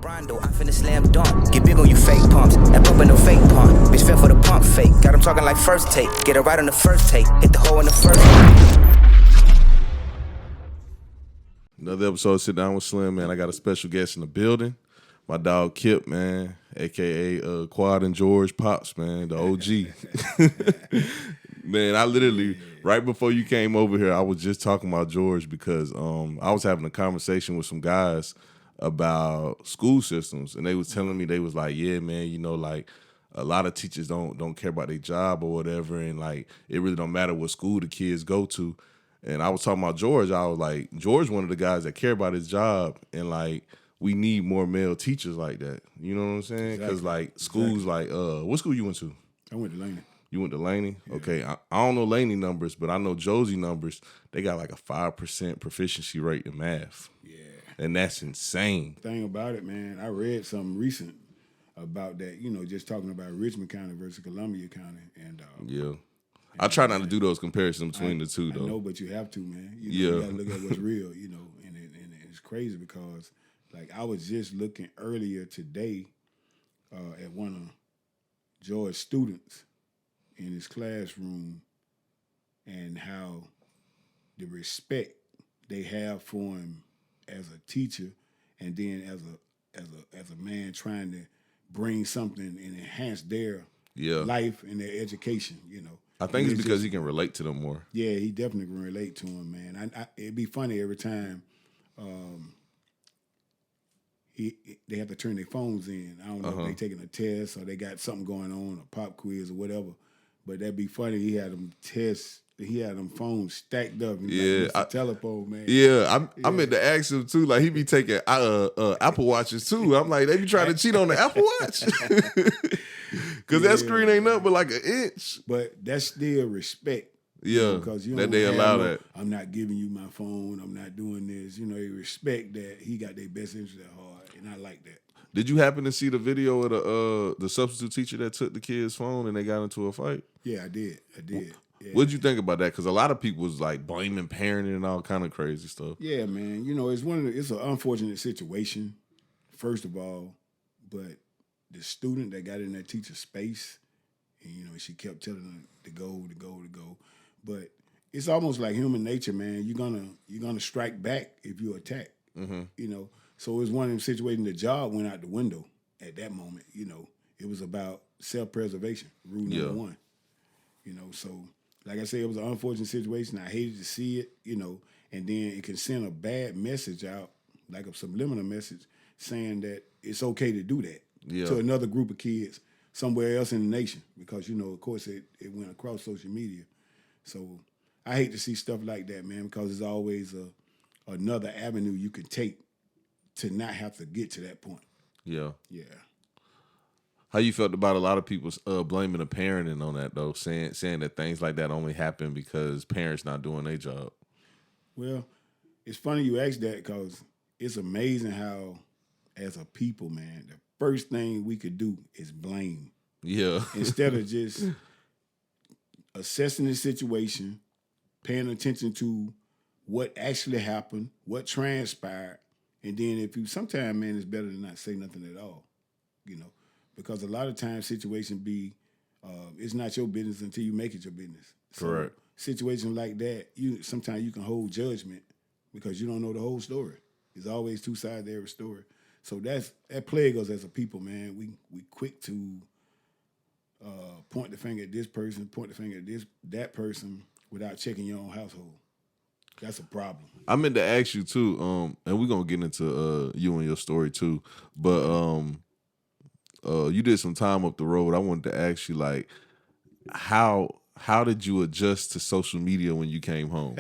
Rondo, I finna slam dunk. Get big on you fake pumps. That pump ain't no fake pump. Bitch fell for the pump fake. Got him talking like first take. Get it right on the first take. Hit the hole in the first. Another episode of Sit Down with Slim, man. I got a special guest in the building. My dog Kipp, man, a.k.a. Quad and George Pops, man, the OG. Man, I literally, right before you came over here, I was just talking about George because I was having a conversation with some guys about school systems, and they was telling me, they was like, yeah, man, you know, like, a lot of teachers don't care about their job or whatever, and, like, it really don't matter what school the kids go to. And I was talking about George. I was like, George one of the guys that care about his job, and, like, we need more male teachers like that. You know what I'm saying? Because, like, schools like, what school you went to? I went to Laney. You went to Laney? Yeah. Okay. I don't know Laney numbers, but I know Josie numbers. They got like a 5% proficiency rate in math. Yeah. And that's insane. Thing about it, man, I read something recent about that, you know, just talking about Richmond County versus Columbia County. And yeah. I try not to do those comparisons between the two, though. I know, but you have to, man. You know, you got to look at what's real, you know. And it's crazy because, like, I was just looking earlier today at one of George's students in his classroom and how the respect they have for him as a teacher, and then as a man trying to bring something and enhance their life and their education, you know. I think it's because he can relate to them more. Yeah, he definitely can relate to him, man. It'd be funny every time they have to turn their phones in. I don't know if they taking a test or they got something going on, a pop quiz or whatever. But that'd be funny. He had them tests. He had them phones stacked up. Like telephone, man. Yeah, I meant to ask him too. Like, he be taking Apple Watches too. I'm like, they be trying to cheat on the Apple Watch because that screen ain't nothing but like an inch. But that's still respect. Yeah, because you that they allow that. I'm not giving you my phone. I'm not doing this. You know, they respect that he got their best interest at heart, and I like that. Did you happen to see the video of the substitute teacher that took the kid's phone and they got into a fight? Yeah, I did. Yeah. What'd you think about that? Because a lot of people was like blaming parenting and all kind of crazy stuff. Yeah, man. You know, it's an unfortunate situation, first of all, but the student that got in that teacher's space, and, you know, she kept telling him to go. But it's almost like human nature, man. You're gonna strike back if you attack. Mm-hmm. You know, so it was one of them situations. The job went out the window at that moment. You know, it was about self-preservation, rule number one. You know, so like I said, it was an unfortunate situation. I hated to see it. You know, and then it can send a bad message out, like a subliminal message, saying that it's okay to do that to another group of kids somewhere else in the nation, because, you know, of course, it went across social media. So I hate to see stuff like that, man, because there's always another avenue you can take to not have to get to that point. Yeah. Yeah. How you felt about a lot of people blaming the parenting on that, though, saying that things like that only happen because parents not doing their job? Well, it's funny you ask that, because it's amazing how, as a people, man, the first thing we could do is blame. Yeah. Instead of just assessing the situation, paying attention to what actually happened, what transpired, and then sometimes, man, it's better to not say nothing at all, you know, because a lot of times situations it's not your business until you make it your business. So correct. Situations like that, sometimes you can hold judgment because you don't know the whole story. There's always two sides to every story. So that plagues us as a people, man. We quick to point the finger at this person, point the finger at that person without checking your own household. That's a problem. I meant to ask you too, and we're gonna get into you and your story too. But you did some time up the road. I wanted to ask you, like, how did you adjust to social media when you came home?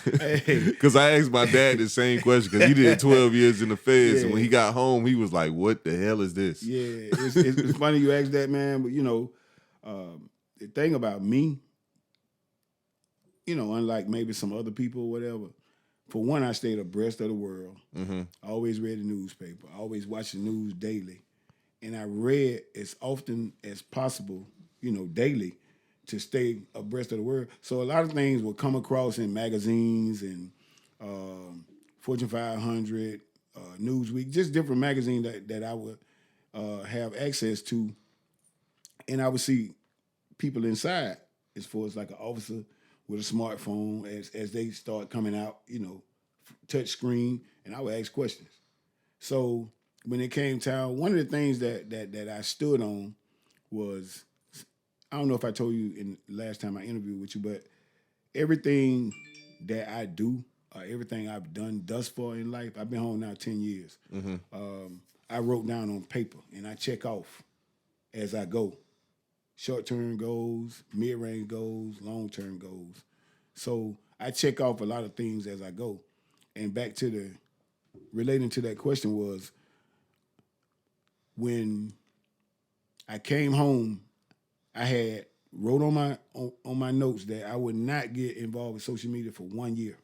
Because I asked my dad the same question, because he did 12 years in the feds, and when he got home, he was like, "What the hell is this?" Yeah, it's funny you ask that, man. But, you know, the thing about me, you know, unlike maybe some other people or whatever, for one, I stayed abreast of the world. Mm-hmm. I always read the newspaper. I always watched the news daily. And I read as often as possible, you know, daily, to stay abreast of the world. So a lot of things will come across in magazines and Fortune 500, Newsweek, just different magazines that I would have access to, and I would see people inside as far as like an officer with a smartphone as they start coming out, touch screen, and I would ask questions. So when it came time, one of the things that I stood on was, I don't know if I told you in the last time I interviewed with you, but everything that I do, everything I've done thus far in life, I've been home now 10 years. I wrote down on paper and I check off as I go. Short-term goals, mid-range goals, long-term goals. So I check off a lot of things as I go. And back to relating to that question was, when I came home, I had wrote on my notes that I would not get involved with social media for 1 year.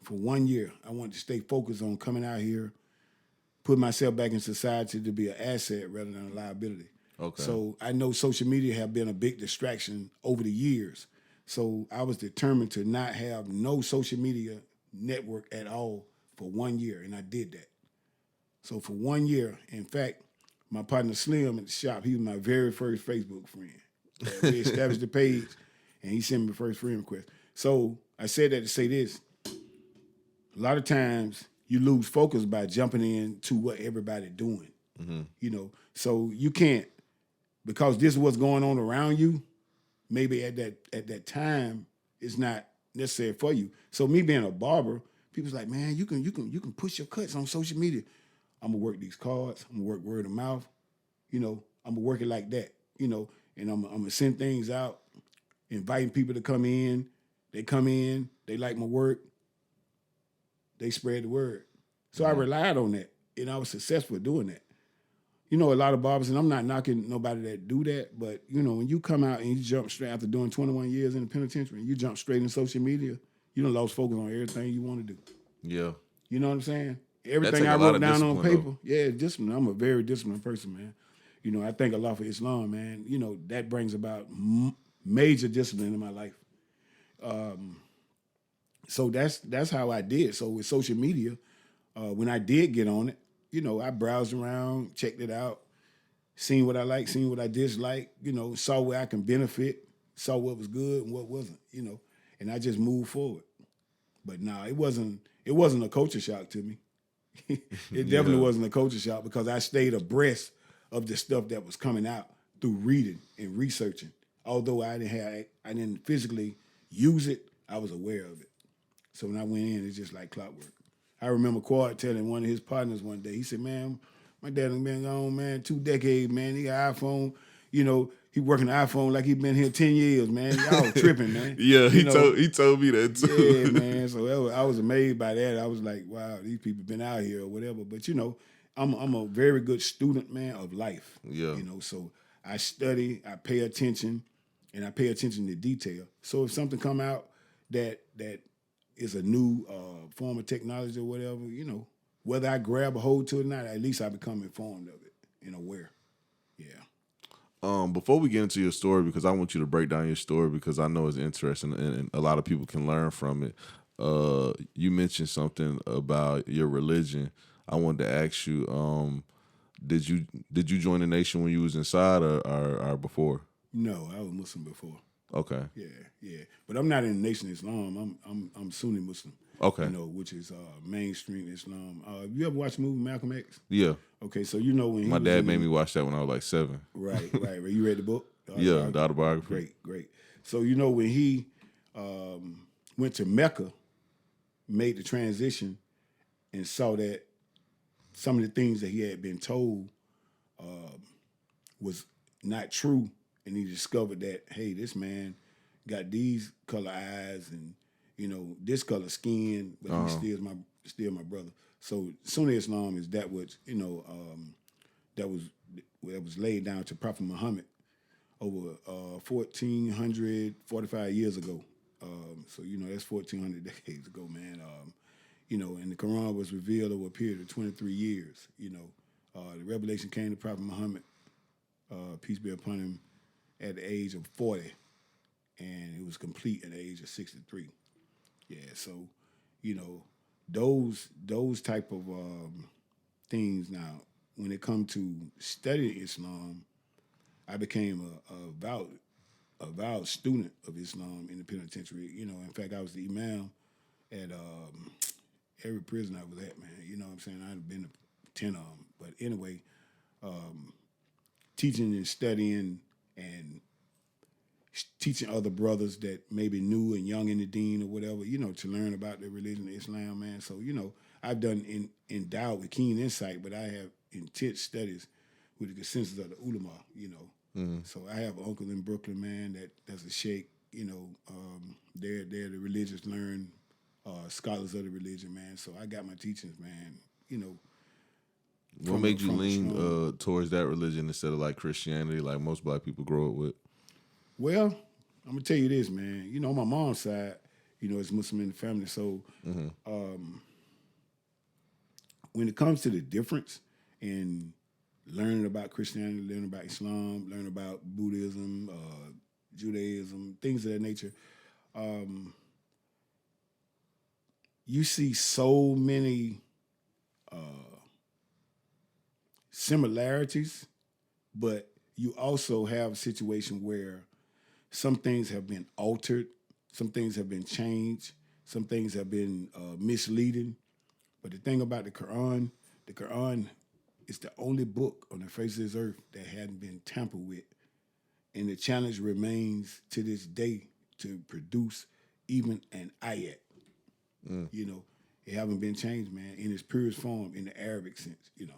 For 1 year, I wanted to stay focused on coming out here, put myself back in society to be an asset rather than a liability. Okay. So I know social media have been a big distraction over the years. So I was determined to not have no social media network at all for 1 year, and I did that. So for 1 year, in fact, my partner Slim at the shop, he was my very first Facebook friend. We established the page, and he sent me the first friend request. So I said that to say this. A lot of times you lose focus by jumping into what everybody's doing. So you can't, because this is what's going on around you, maybe at that time it's not necessary for you. So me being a barber, people's like, man, you can push your cuts on social media. I'm gonna work these cards. I'm gonna work word of mouth. I'm gonna work it like that. And I'm gonna send things out, inviting people to come in. They come in, they like my work, they spread the word. So I relied on that, and I was successful doing that. A lot of barbers, and I'm not knocking nobody that do that, but, when you come out and you jump straight after doing 21 years in the penitentiary, and you jump straight in social media, you done lost focus on everything you want to do. Yeah. You know what I'm saying? Everything I wrote down on paper, discipline. I'm a very disciplined person, man. I thank Allah for Islam, man. That brings about major discipline in my life. So that's how I did. So with social media, when I did get on it, I browsed around, checked it out, seen what I liked, seen what I disliked, saw where I can benefit, saw what was good and what wasn't, and I just moved forward. But no, it wasn't a culture shock to me. It definitely wasn't a culture shock, because I stayed abreast of the stuff that was coming out through reading and researching. Although I didn't physically use it, I was aware of it. So when I went in, it's just like clockwork. I remember Quad telling one of his partners one day, he said, man, my dad has been gone, man, 2 decades, man. He got an iPhone, he working the iPhone like he been here 10 years, man. Y'all tripping, man. Yeah, he told me that too. Yeah, man. So I was amazed by that. I was like, wow, these people been out here or whatever. But, I'm a very good student, man, of life. Yeah. So I study, I pay attention, and I pay attention to detail. So if something come out that is a new form of technology or whatever, whether I grab a hold to it or not, at least I become informed of it and aware. Yeah. Before we get into your story, because I want you to break down your story, because I know it's interesting and a lot of people can learn from it. You mentioned something about your religion. I wanted to ask you, did you join the nation when you was inside or before? No, I was Muslim before. Okay. Yeah. But I'm not in the Nation of Islam. I'm Sunni Muslim. Okay. Which is mainstream Islam. You ever watch the movie Malcolm X? Yeah. Okay, so when my dad made me watch that when I was like 7. Right. You read the book? Yeah, the autobiography. Great. So when he went to Mecca, made the transition, and saw that some of the things that he had been told was not true, and he discovered that, hey, this man got these color eyes and this color skin, but he still my brother. So Sunni Islam is that which that was laid down to Prophet Muhammad over 1,445 years ago. So that's 1,400 decades ago, man. And the Quran was revealed over a period of 23 years. The revelation came to Prophet Muhammad, peace be upon him, at the age of 40, and it was complete at the age of 63. Yeah, so those type of things. Now, when it comes to studying Islam, I became a vowed student of Islam in the penitentiary. You know, in fact, I was the imam at every prison I was at, man. You know what I'm saying? I've been to 10 of them. But anyway, teaching and studying and teaching other brothers that maybe new and young in the deen or whatever, you know, to learn about the religion of Islam, man. So, you know, I've done endowed with keen insight, but I have intense studies with the consensus of the ulama, you know. Mm-hmm. So I have an uncle in Brooklyn, man, that's a sheikh, you know. They're the religious learned scholars of the religion, man. So I got my teachings, man, you know. What made you lean towards that religion instead of like Christianity, like most black people grow up with? Well, I'm gonna tell you this, man. You know, on my mom's side, you know, it's Muslim in the family. So when it comes to the difference in learning about Christianity, learning about Islam, learning about Buddhism, Judaism, things of that nature, you see so many similarities, but you also have a situation where some things have been altered, some things have been changed, some things have been misleading. But the thing about the Quran is the only book on the face of this earth that hadn't been tampered with. And the challenge remains to this day to produce even an ayat. You know, it haven't been changed, man, in its purest form, in the Arabic sense, you know.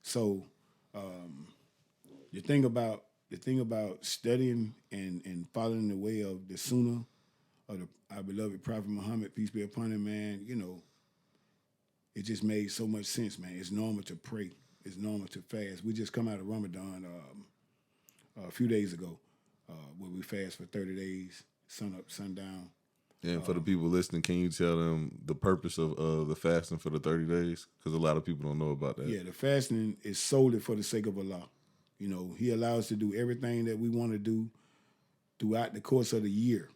So the thing about studying and following the way of the Sunnah of our beloved Prophet Muhammad, peace be upon him, man, you know, it just made so much sense, man. It's normal to pray. It's normal to fast. We just come out of Ramadan a few days ago, where we fast for 30 days, sun up, sundown. And for the people listening, can you tell them the purpose of the fasting for the 30 days? Because a lot of people don't know about that. Yeah, the fasting is solely for the sake of Allah. You know, He allows us to do everything that we want to do throughout the course of the year.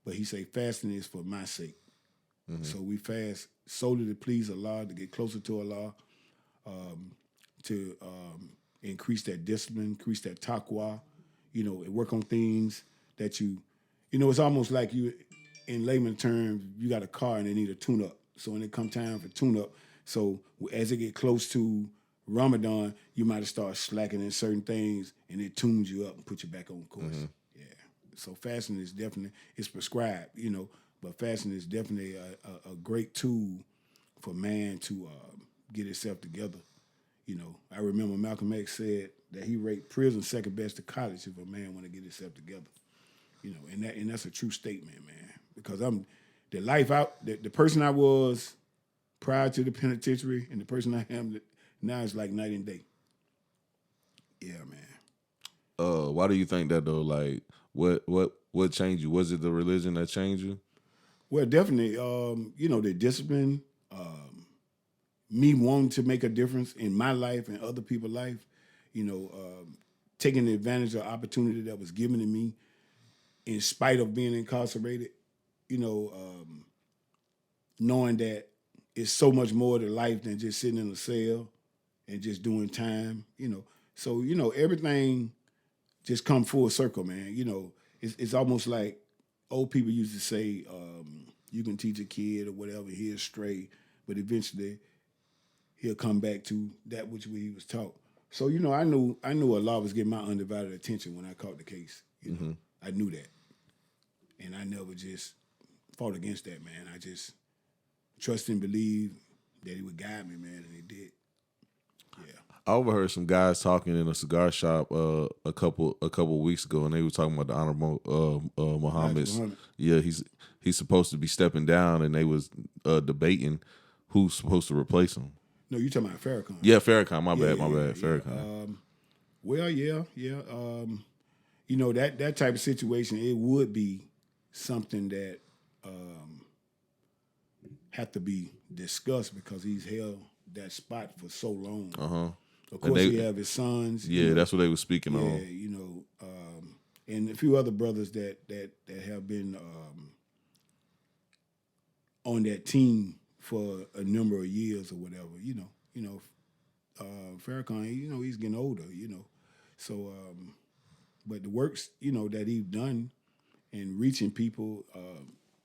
But He say fasting is for my sake. Mm-hmm. So we fast solely to please Allah, to get closer to Allah, to increase that discipline, increase that taqwa, you know, and work on things that you know, it's almost like you, in layman terms, you got a car and they need a tune-up. So when it come time for tune-up, so as it get close to Ramadan, you might have started slacking in certain things and it tunes you up and put you back on course. Mm-hmm. Yeah. So fasting is definitely, it's prescribed, you know, but fasting is definitely a great tool for man to get himself together. You know, I remember Malcolm X said that he rated prison second best to college if a man want to get himself together. You know, and that's a true statement, man. Because the person I was prior to the penitentiary and the person I am now is like night and day. Yeah, man. Why do you think that though? Like, what changed you? Was it the religion that changed you? Well, definitely. You know, the discipline, me wanting to make a difference in my life and other people's life. You know, taking advantage of the opportunity that was given to me. In spite of being incarcerated, you know, knowing that it's so much more to life than just sitting in a cell and just doing time, you know. So, you know, everything just come full circle, man. You know, it's almost like old people used to say, you can teach a kid or whatever, he'll stray, but eventually he'll come back to that which he was taught. So, you know, I knew Allah was getting my undivided attention when I caught the case. You know, I knew that. And I never just fought against that, man. I just trust and believe that He would guide me, man, and He did. Yeah. I overheard some guys talking in a cigar shop a couple weeks ago, and they were talking about the Honorable Muhammad. Yeah, he's supposed to be stepping down, and they was debating who's supposed to replace him. No, you talking about Farrakhan? Yeah, Farrakhan. My bad. Farrakhan. Well, yeah. You know, that type of situation, it would be something that have to be discussed because he's held that spot for so long. Of course, he have his sons. Yeah, that's what they were speaking on. Yeah, you know, and a few other brothers that have been on that team for a number of years or whatever. Farrakhan, he's getting older. So but the works that he's done and reaching people,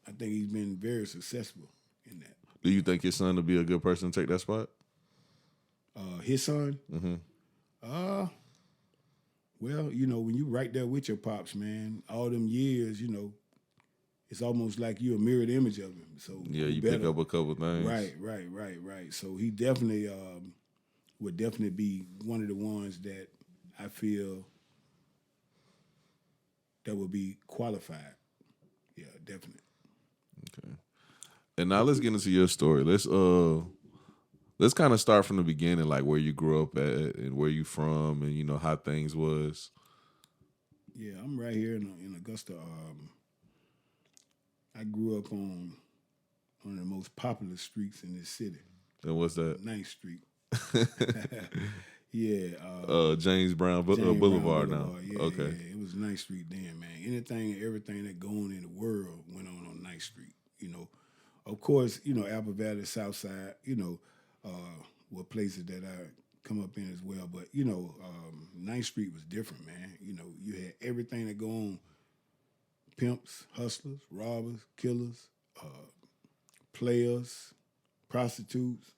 I think he's been very successful in that. Do you think his son will be a good person to take that spot? His son? Mm-hmm. Well, when you right there with your pops, man, all them years, it's almost like you're a mirrored image of him. So yeah, you pick up a couple things. Right. So he definitely would definitely be one of the ones that I feel that would be qualified. Yeah, definitely. Okay. And now let's get into your story. Let's kind of start from the beginning, like where you grew up at and where you from, and how things was. Yeah, I'm right here in Augusta. I grew up on one of the most popular streets in this city. And what's that? 9th Street. Yeah. James Brown Boulevard now. Yeah, okay. Yeah. It was 9th Street then, man. Anything and everything that going in the world went on 9th Street. Of course, Apple Valley, South Side, were places that I come up in as well. But 9th Street was different, man. You had everything that go on: pimps, hustlers, robbers, killers, players, prostitutes,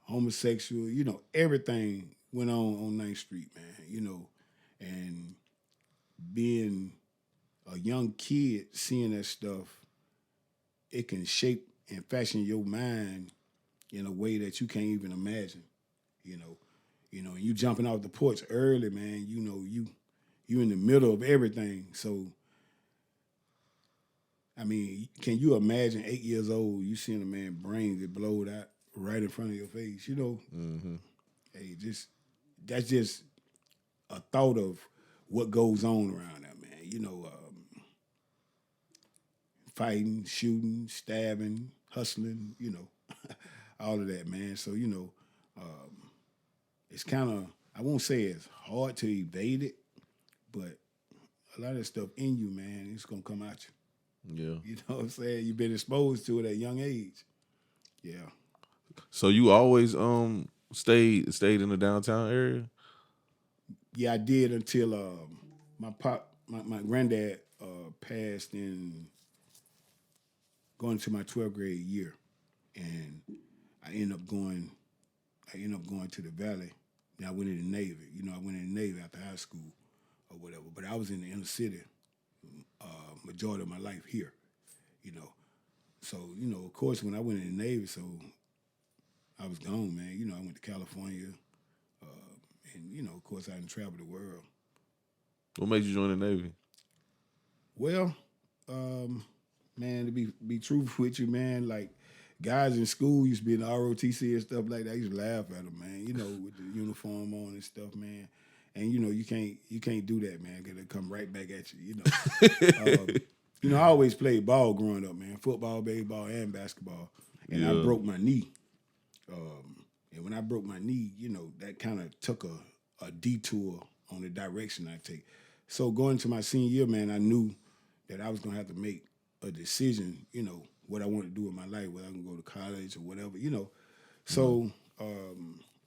homosexual. Everything went on 9th Street, man. And being a young kid, seeing that stuff, it can shape and fashion your mind in a way that you can't even imagine. You jumping off the porch early, man. You in the middle of everything. So, I mean, can you imagine 8 years old, you seeing a man brains get blowed out right in front of your face? Mm-hmm. Hey, that's just a thought of what goes on around that, man. Fighting, shooting, stabbing, hustling, all of that, man. So, it's kind of, I won't say it's hard to evade it, but a lot of that stuff in you, man, it's going to come out you. Yeah. You know what I'm saying? You've been exposed to it at a young age. Yeah. So you always stayed in the downtown area? Yeah, I did until my granddad passed in going to my 12th grade year, and I ended up going to the Valley. And I went in the Navy. I went in the Navy after high school or whatever. But I was in the inner city majority of my life here. So of course when I went in the Navy, so I was gone, man. I went to California, and of course I didn't travel the world. What made you join the Navy? Well, man, to be truthful with you, man, like guys in school used to be in the ROTC and stuff like that. I used to laugh at them, man, with the uniform on and stuff, man. And you can't do that, man, because they come right back at you. I always played ball growing up, man, football, baseball, and basketball. And I broke my knee. And when I broke my knee, that kind of took a detour on the direction I take. So going to my senior year, man, I knew that I was going to have to make a decision, what I want to do with my life, whether I can go to college or whatever, So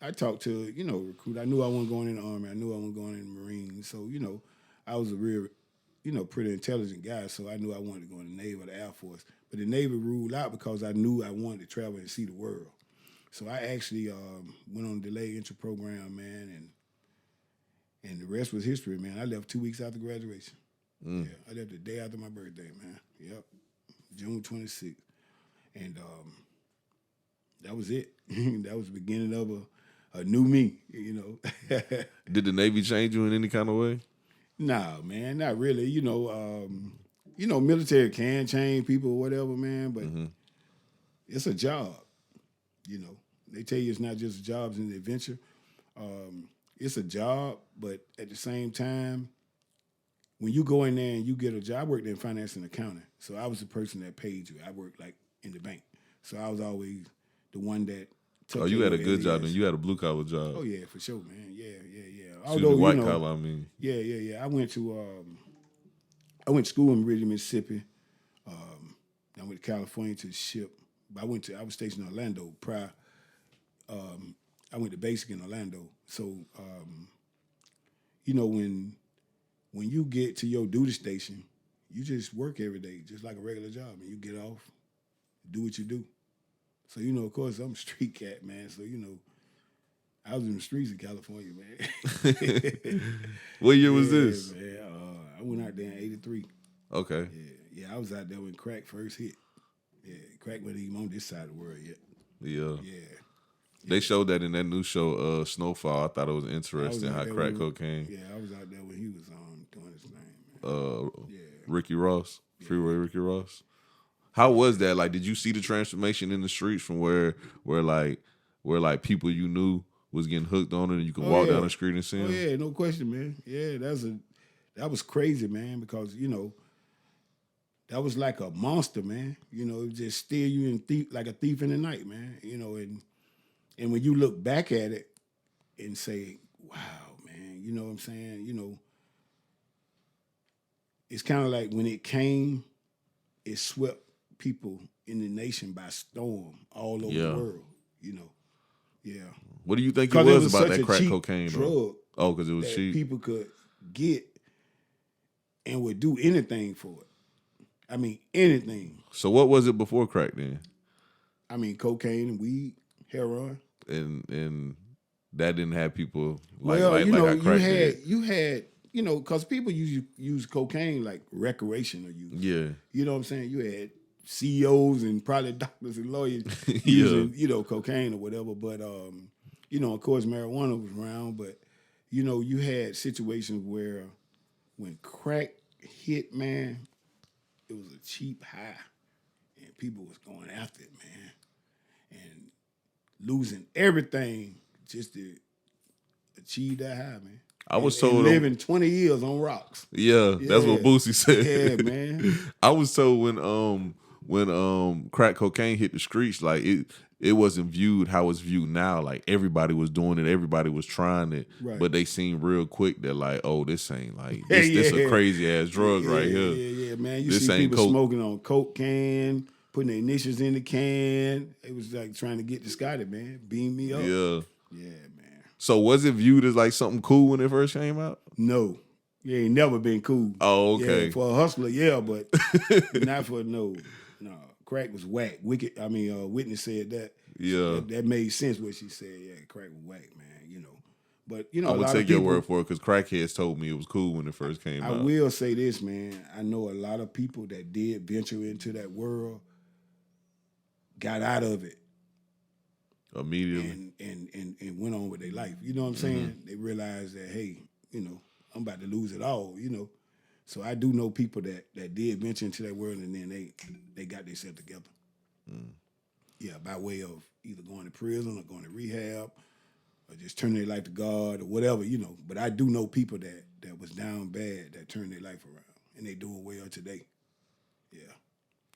I talked to, recruit. I knew I wasn't going in the Army. I knew I wasn't going in the Marines. So, I was a real, pretty intelligent guy. So I knew I wanted to go in the Navy or the Air Force. But the Navy ruled out because I knew I wanted to travel and see the world. So I actually went on a delayed entry program, man, and the rest was history, man. I left 2 weeks after graduation. Yeah, I left the day after my birthday, man. Yep, June 26th. And that was it. That was the beginning of a new me, Did the Navy change you in any kind of way? Nah, man, not really. Military can change people or whatever, man, but it's a job. They tell you it's not just jobs in the adventure. It's a job, but at the same time, when you go in there and you get a job, I worked in finance and accounting. So I was the person that paid you. I worked like in the bank. So I was always the one that took you had a good job, then. You had a blue collar job. Oh yeah, for sure, man. Yeah. Although white collar, I mean. Yeah. I went to school in Ridley, Mississippi. I went to California to ship But I was stationed in Orlando prior. I went to basic in Orlando. So, you know, when you get to your duty station, you just work every day, just like a regular job, and you get off, do what you do. So, you know, of course, I'm a street cat, man. So, you know, I was in the streets of California, man. What year was this? Man. I went out there in '83. Okay. Yeah, I was out there when crack first hit. Yeah, crack wasn't even on this side of the world yet. Yeah. Yeah. They showed that in that new show, Snowfall. I thought it was interesting how crack cocaine. Yeah, I was out there when he was doing his thing, man. Ricky Ross, Freeway Ricky Ross. How was that? Like, did you see the transformation in the streets from where people you knew was getting hooked on it, and you could walk down the street and see them? Oh yeah, no question, man. Yeah, that was crazy, man, because you know that was like a monster, man. You know, it just steal you in like a thief in the night, man. You know, and when you look back at it and say, wow, man, you know what I'm saying? You know, it's kind of like when it came, it swept people in the nation by storm all over the world, you know. Yeah. What do you think it was about that crack cocaine? Drug oh, because it was cheap. People could get and would do anything for it. I mean, anything. So what was it before crack then? I mean, cocaine and weed, heroin. And that didn't have people you had you know, because people use cocaine like recreational use. Yeah. You know what I'm saying? You had CEOs and probably doctors and lawyers using, you know, cocaine or whatever. But, you know, of course, marijuana was around. But, you know, you had situations where when crack hit, man, it was a cheap high. And people was going after it, man. And losing everything just to achieve that high, man. I was told living 20 years on rocks. Yeah, that's what Boosie said. Yeah, man. I was told when crack cocaine hit the streets, like it wasn't viewed how it's viewed now. Like everybody was doing it, everybody was trying it, but they seen real quick that like, oh, this ain't like this a crazy ass drug right here. Yeah, man. You this see ain't people smoking on coke can, putting their initials in the can. It was like trying to get the Scotty, man. Beam me up. Yeah. Yeah, man. So was it viewed as like something cool when it first came out? No. It ain't never been cool. Oh, okay. Yeah, for a hustler, yeah, but not for no. Crack was whack. Whitney said that. Yeah. That made sense what she said. Yeah, crack was whack, man, you know. But, you know, I would take your word for it because crackheads told me it was cool when it first came out. I will say this, man. I know a lot of people that did venture into that world got out of it immediately and went on with their life. You know what I'm saying? They realized that, hey, you know, I'm about to lose it all, you know. So I do know people that did venture into that world and then they got themselves together. Yeah, by way of either going to prison or going to rehab or just turning their life to God or whatever, you know. But I do know people that was down bad that turned their life around and they doing well today. Yeah.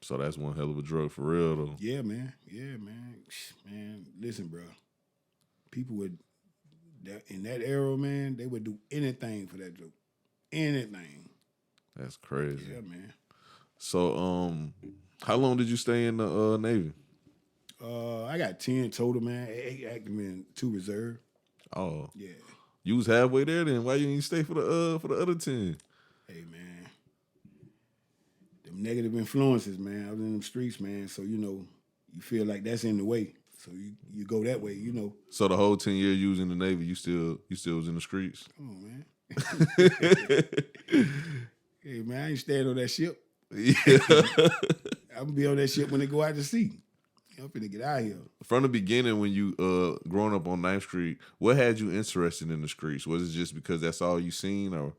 So that's one hell of a drug for real, though. Yeah, man. Yeah, man. Man, listen, bro. People would, in that era, man, they would do anything for that drug. Anything. That's crazy. Yeah, man. So, how long did you stay in the Navy? I got 10 total, man. 8 active and 2 reserve. Oh. Yeah. You was halfway there then. Why you didn't stay for the other 10? Hey, man. Them negative influences, man. I was in them streets, man. So, you know, you feel like that's in the way. So you go that way, you know. So the whole 10 years you was in the Navy, you still was in the streets? Come on, man. Hey, man, I ain't staying on that ship. Yeah. I'm going to be on that ship when they go out to sea. I'm finna get out of here. From the beginning, when you growing up on 9th Street, what had you interested in the streets? Was it just because that's all you seen, or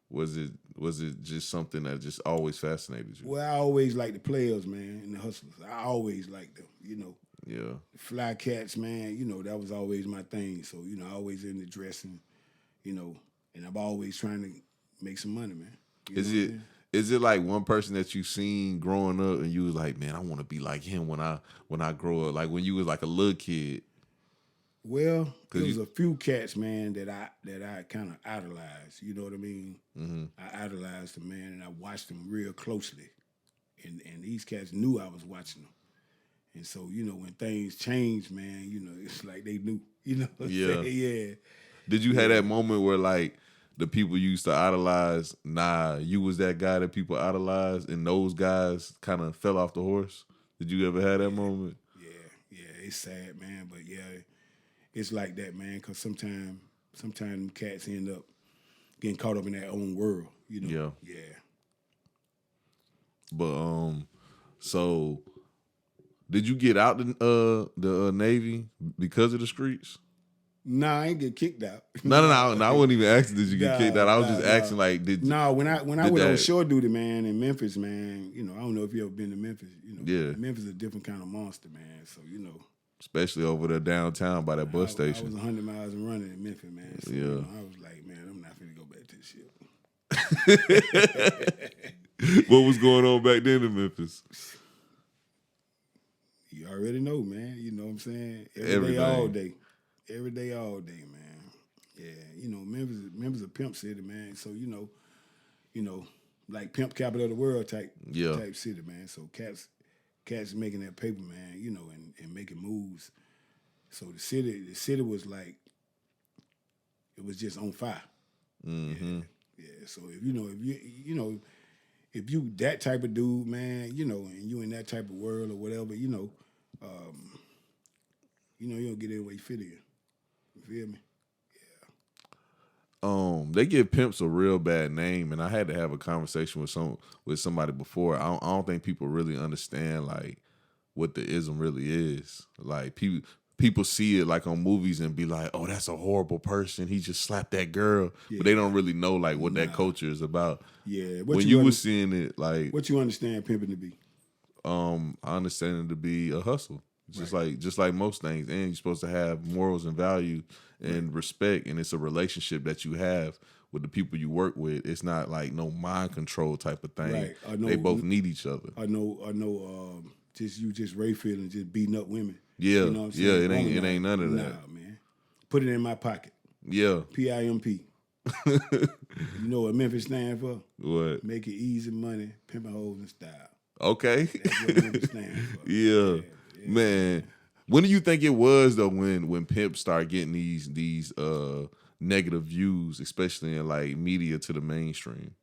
was it just something that just always fascinated you? Well, I always liked the players, man, and the hustlers. I always liked them, you know. Yeah. The fly cats, man, you know, that was always my thing. So, you know, I always in the dressing, you know, and I'm always trying to make some money, man. Is it like one person that you seen growing up and you was like, man, I want to be like him when I grow up? Like when you was like a little kid? Well, there was a few cats, man, that I kind of idolized. You know what I mean? Mm-hmm. I idolized them, man, and I watched them real closely. And these cats knew I was watching them. And so, you know, when things change, man, you know, it's like they knew. You know what I'm Yeah. saying? Yeah. Did you have that moment where like the people you used to idolize, you was that guy that people idolized, and those guys kind of fell off the horse? Did you ever have that moment? Yeah, it's sad, man. But yeah, it's like that, man, because sometimes cats end up getting caught up in their own world, you know? Yeah. Yeah. But so did you get out the Navy because of the streets? Nah, I ain't get kicked out. No. I wasn't even asking. Did you get kicked out? I was just asking, like, did you? No, when I went on shore duty, man, in Memphis, man, you know, I don't know if you ever been to Memphis. You know, Yeah. Memphis is a different kind of monster, man. So you know, Especially over there downtown by that bus I station. was 100 miles and running in Memphis, man. So, Yeah. you know, I was like, man, I'm not finna go back to this shit. What was going on back then in Memphis? You already know, man. You know what I'm saying? Every Everything. day, all day. Every day, all day, man. Yeah, you know, Memphis a pimp city, man. So you know, like pimp capital of the world type city, man. So cats making that paper, man. You know, and making moves. So the city was like, it was just on fire. Mm-hmm. Yeah. So if you that type of dude, man, you know, and you in that type of world or whatever, you know, you don't get in where you fit in. You feel me? They give pimps a real bad name, and I had to have a conversation with somebody before. I don't think people really understand like what the ism really is. Like people see it like on movies and be like, "Oh, that's a horrible person. He just slapped that girl," but they don't really know like what that culture is about. Yeah. When you was seeing it, like, what you understand pimping to be? I understand it to be a hustle. Just like most things, and you're supposed to have morals and value and respect, and it's a relationship that you have with the people you work with. It's not like no mind control type of thing. Right. They both need each other. I know. Just Rayfield and just beating up women. Yeah, You know what I'm saying? It ain't none of that. Nah, man. Put it in my pocket. Yeah. PIMP. You know what Memphis stand for? What? Make it easy money, pimping hoes and style. Okay. That's what Memphis stand for. Yeah. Man. When do you think it was though when pimps start getting these negative views, especially in like media to the mainstream?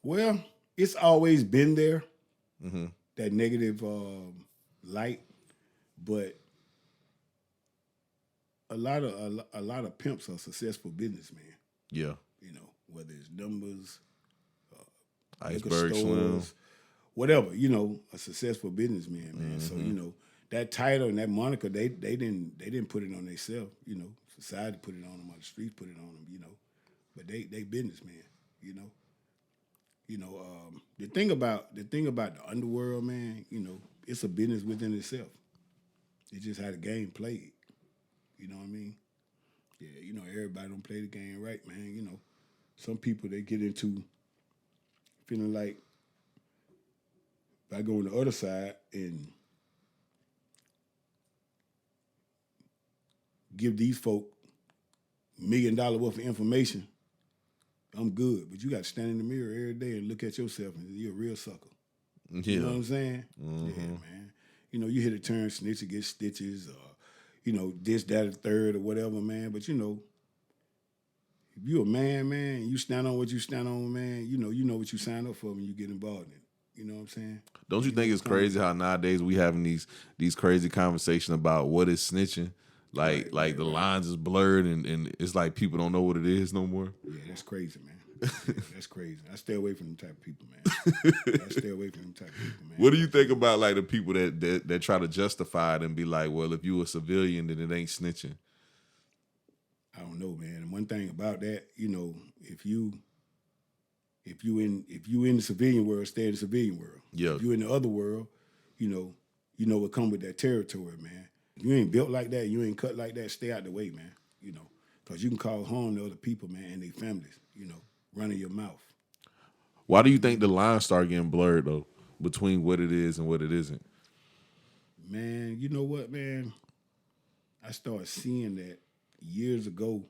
Well, it's always been there, Mm-hmm. that negative light, but a lot of pimps are successful businessmen. Yeah. You know, whether it's numbers, Iceberg liquor Slim. stores, whatever. You know, a successful businessman, man. So you know that title and that moniker, they didn't put it on themselves. You know, society put it on them, or the streets put it on them. You know, but they businessmen. You know, the thing about the underworld, man. You know, it's a business within itself. It's just how the game played. You know what I mean? Yeah, you know, everybody don't play the game right, man. You know, some people, they get into feeling like if I go on the other side and give these folk $1 million worth of information, I'm good. But you got to stand in the mirror every day and look at yourself, and you're a real sucker. Yeah. You know what I'm saying? Mm-hmm. Yeah, man. You know, you hit a turn, snitch to get stitches, or, you know, this, that, or third, or whatever, man. But, you know, if you a man, and you stand on what you stand on, man, you know what you sign up for when you get involved in it. You know what I'm saying? Don't you think it's crazy how nowadays we having these crazy conversations about what is snitching? Like the lines is blurred and it's like people don't know what it is no more. Yeah, that's crazy, man. Yeah, that's crazy. I stay away from them type of people, man. I stay away from them type of people, man. What do you think about like the people that try to justify it and be like, well, if you a civilian, then it ain't snitching? I don't know, man. And one thing about that, you know, if you in the civilian world, stay in the civilian world. Yeah. If you in the other world, you know what come with that territory, man. If you ain't built like that, you ain't cut like that, stay out the way, man. You know, because you can cause harm to other people, man, and their families. You know, running your mouth. Why do you think the lines start getting blurred though between what it is and what it isn't? Man, you know what, man? I started seeing that years ago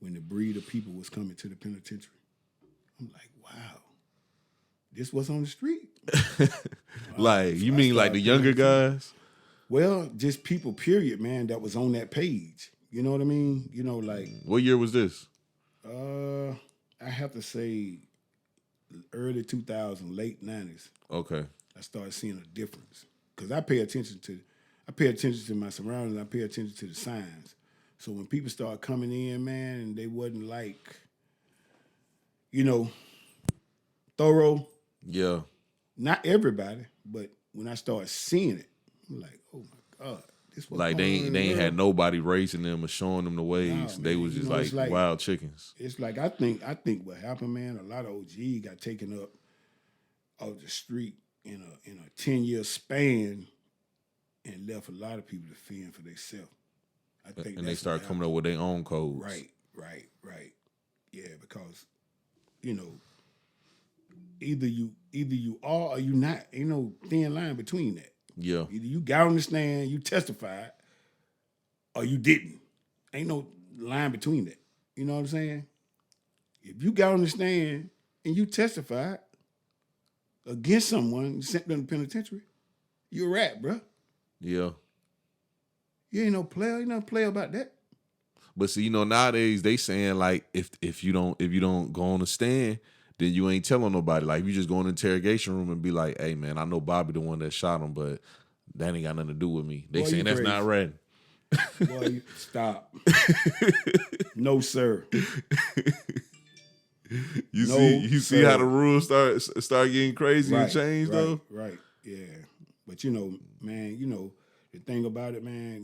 when the breed of people was coming to the penitentiary. I'm like, wow. this what's on the street. Like, you I mean like the started younger paying guys? Well, just people, period, man, that was on that page. You know what I mean? You know, like, What year was this? I have to say early 2000, late 90s. Okay. I started seeing a difference because I pay attention to my surroundings. I pay attention to the signs. So when people start coming in, man, and they wasn't like, you know, thorough. Yeah. Not everybody, but when I start seeing it, I'm like, oh my God, this was Like they ain't had nobody raising them or showing them the ways. Nah, they man, was you just know, it's like like- wild chickens. It's like I think what happened, man. A lot of OG got taken up off the street in a 10-year span, and left a lot of people to fend for themselves. I think And they that's start what coming up with their own codes. Right. Yeah, because you know, either you are or you not. Ain't no thin line between that. Yeah. Either you got on the stand, you testified, or you didn't. Ain't no line between that. You know what I'm saying? If you got on the stand and you testified against someone, you sent them to the penitentiary, you're a rat, bro. Yeah. You ain't no player. You not player about that. But see, nowadays they saying like if you don't go on the stand, then you ain't telling nobody. Like, if you just go in the interrogation room and be like, hey man, I know Bobby the one that shot him, but that ain't got nothing to do with me. They Boy, saying you that's crazy. not right. Boy, stop. No, sir. You see how the rules start getting crazy and change though? Right. Yeah. But man, the thing about it, man,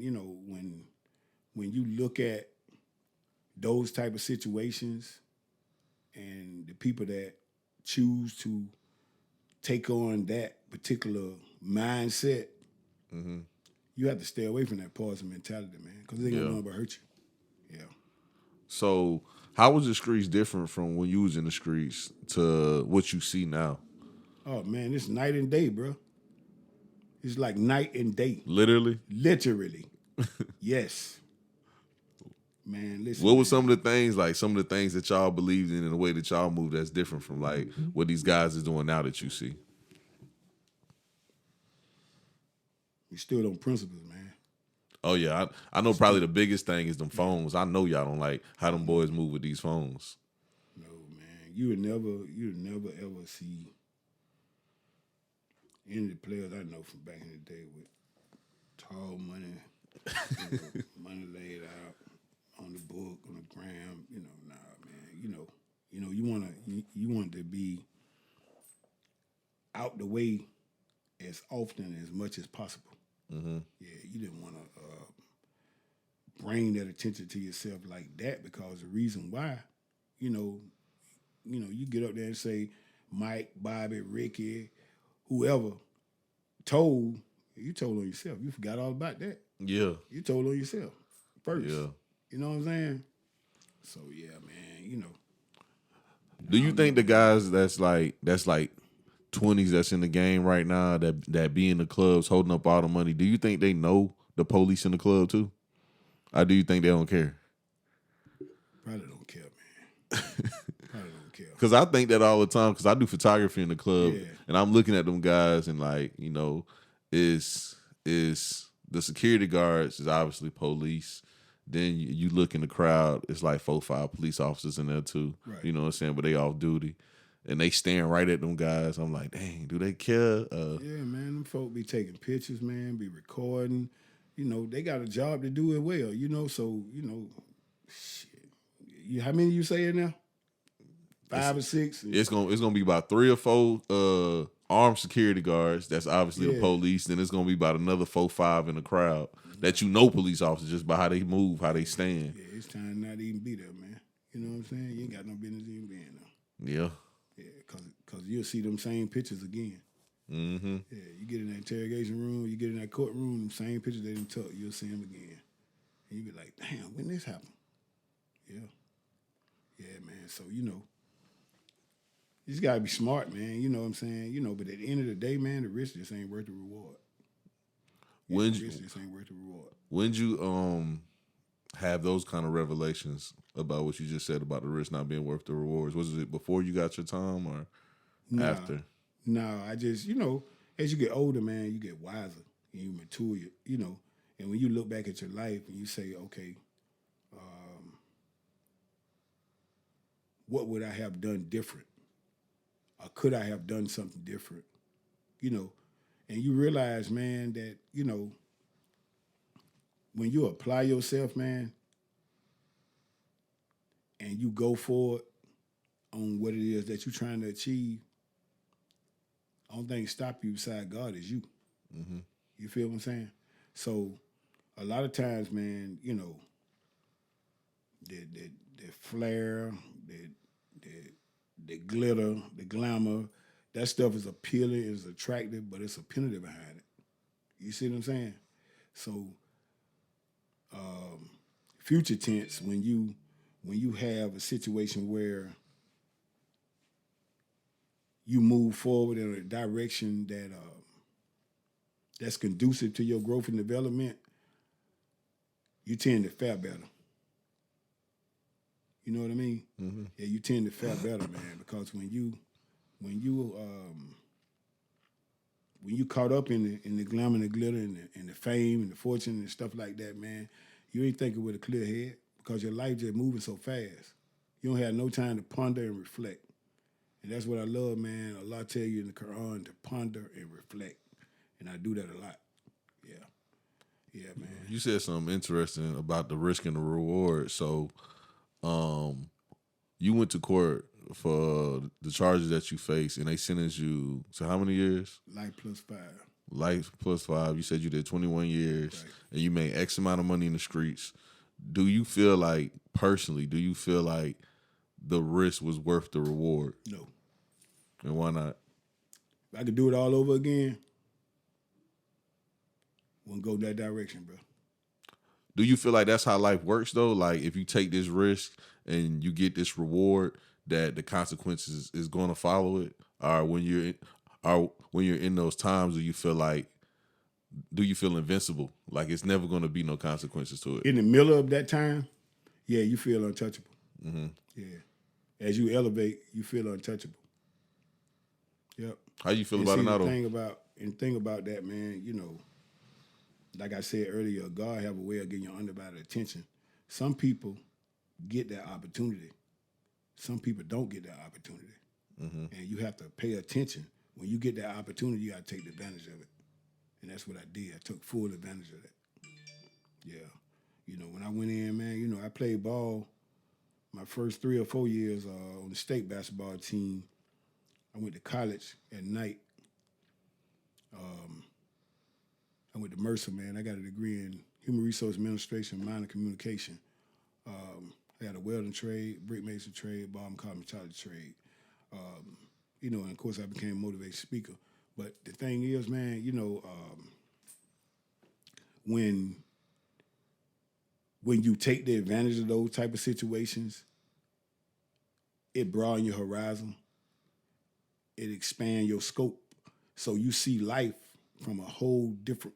when you look at those type of situations and the people that choose to take on that particular mindset, you have to stay away from that poison mentality, man, because they ain't gonna know about hurt you. Yeah. So how was the streets different from when you was in the streets to what you see now? Oh man, it's night and day, bro. It's like night and day. Literally? Literally. Yes. Man, listen. What were some of the things that y'all believed in the way that y'all moved that's different from like what these guys is doing now that you see? We stood on principles, man. Oh yeah, I know probably the biggest thing is them phones. I know y'all don't like how them boys move with these phones. No, man. You would never ever see any of the players I know from back in the day with tall money, money laid out on the book, on the gram. Nah, man. You want to be out the way as often and as much as possible. Mm-hmm. Yeah, you didn't want to bring that attention to yourself like that, because the reason why, you get up there and say Mike, Bobby, Ricky, whoever you told on yourself. You forgot all about that. Yeah. You told on yourself first. Yeah. You know what I'm saying? So yeah, man, Do you think the guys that's like 20s that's in the game right now that be in the clubs holding up all the money, do you think they know the police in the club too? Or do you think they don't care? Probably don't care, man. Probably don't care. Because I think that all the time, because I do photography in the club, Yeah. and I'm looking at them guys and like, is the security guards is obviously police. Then you look in the crowd, it's like 4-5 police officers in there too. Right. You know what I'm saying? But they off duty. And they staring right at them guys. I'm like, dang, do they care? Yeah, man, them folk be taking pictures, man, be recording. They got a job to do it well, so, shit. How many you saying now? 5 or 6? It's gonna be about 3 or 4 armed security guards. That's obviously the police. Then it's gonna be about another 4-5 in the crowd that police officers just by how they move, how they stand. Yeah, it's time not to even be there, man. You know what I'm saying? You ain't got no business even being there. Yeah. Yeah, because you'll see them same pictures again. Mm-hmm. Yeah, you get in that interrogation room, you get in that courtroom, them same pictures they didn't took, you'll see them again. And you be like, damn, when this happened? Yeah. Yeah, man. So, you just got to be smart, man. You know what I'm saying? But at the end of the day, man, the risk just ain't worth the reward. When The risk just ain't worth the reward. When you have those kind of revelations about what you just said about the risk not being worth the rewards? Was it before you got your time or after? No, I just, as you get older, man, you get wiser and you mature, and when you look back at your life and you say, okay, what would I have done different? Or could I have done something different? And you realize, man, that, when you apply yourself, man, and you go for it on what it is that you're trying to achieve, the only thing stop you beside God is you. Mm-hmm. You feel what I'm saying? So a lot of times, man, the flair, the glitter, the glamour, that stuff is appealing, is attractive, but it's a penalty behind it. You see what I'm saying? So future tense, when you have a situation where you move forward in a direction that's conducive to your growth and development, you tend to fare better. You know what I mean? Mm-hmm. Yeah, you tend to fare better, man, because when you caught up in the glamour and the glitter and the fame and the fortune and stuff like that, man, you ain't thinking with a clear head because your life just moving so fast. You don't have no time to ponder and reflect. And that's what I love, man. Allah tell you in the Quran to ponder and reflect. And I do that a lot. Yeah. Yeah, man. You said something interesting about the risk and the reward. So you went to court for the charges that you face, and they sentenced you to how many years? Life plus 5. Life plus 5. You said you did 21 years, Right. and you made X amount of money in the streets. Do you feel like, personally, the risk was worth the reward? No. And why not? If I could do it all over again, wouldn't go that direction, bro. Do you feel like that's how life works, though? Like, if you take this risk and you get this reward, that the consequences is going to follow it? Or when you're in those times, do you feel invincible? Like, it's never going to be no consequences to it? In the middle of that time, yeah, you feel untouchable. Mm-hmm. Yeah. As you elevate, you feel untouchable. Yep. How you feel about it now, though? The thing about that, man, like I said earlier, God have a way of getting your undivided attention. Some people get that opportunity. Some people don't get that opportunity. Mm-hmm. And you have to pay attention. When you get that opportunity, you got to take advantage of it. And that's what I did. I took full advantage of that. Yeah. When I went in, man, I played ball my first 3 or 4 years on the state basketball team. I went to college at night. I went to Mercer, man. I got a degree in Human Resource Administration, minor communication. I got a welding trade, brick mason trade, barber and carpentry trade. And of course I became a motivational speaker. But the thing is, man, when you take the advantage of those type of situations, it broadens your horizon. It expands your scope. So you see life from a whole different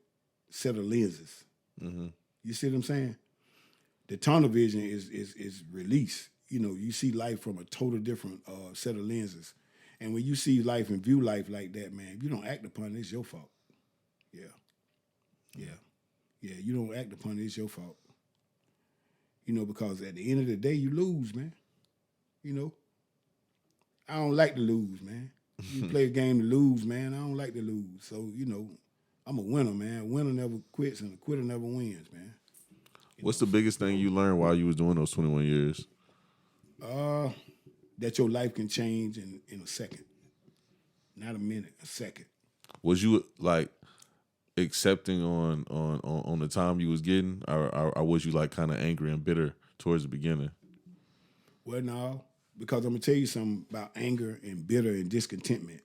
set of lenses. Mm-hmm. You see what I'm saying? The tunnel vision is released. You see life from a total different set of lenses. And when you see life and view life like that, man, if you don't act upon it, it's your fault. Yeah. You don't act upon it, it's your fault. Because at the end of the day, you lose, man. I don't like to lose, man. You play a game to lose, man. I don't like to lose. So, I'm a winner, man. A winner never quits and a quitter never wins, man. What's the biggest thing you learned while you was doing those 21 years? That your life can change in a second. Not a minute, a second. Was you like accepting on the time you was getting, or was you like kind of angry and bitter towards the beginning? Well, no, because I'm gonna tell you something about anger and bitter and discontentment.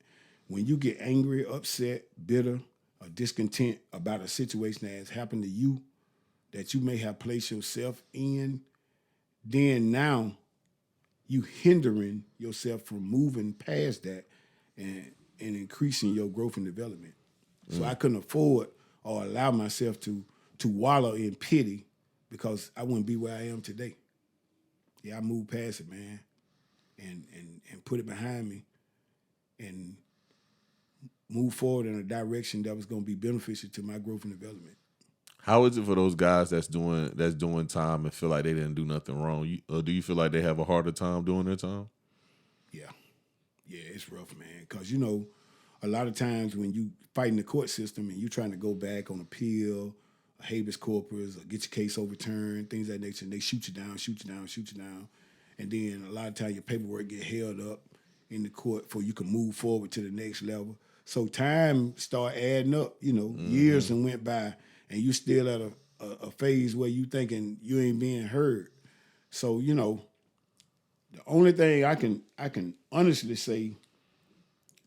When you get angry, upset, bitter, or discontent about a situation that has happened to you, that you may have placed yourself in, then now you hindering yourself from moving past that and increasing your growth and development. So I couldn't afford or allow myself to wallow in pity because I wouldn't be where I am today. Yeah, I moved past it, man, and put it behind me. And move forward in a direction that was going to be beneficial to my growth and development. How is it for those guys that's doing time and feel like they didn't do nothing wrong? Do you feel like they have a harder time doing their time? Yeah, it's rough, man. Because a lot of times when you fight in the court system and you trying to go back on appeal, habeas corpus, or get your case overturned, things of that nature, and they shoot you down, and then a lot of times your paperwork get held up in the court before you can move forward to the next level. So time start adding up. Years and went by, and you still at a phase where you thinking you ain't being heard. So the only thing I can honestly say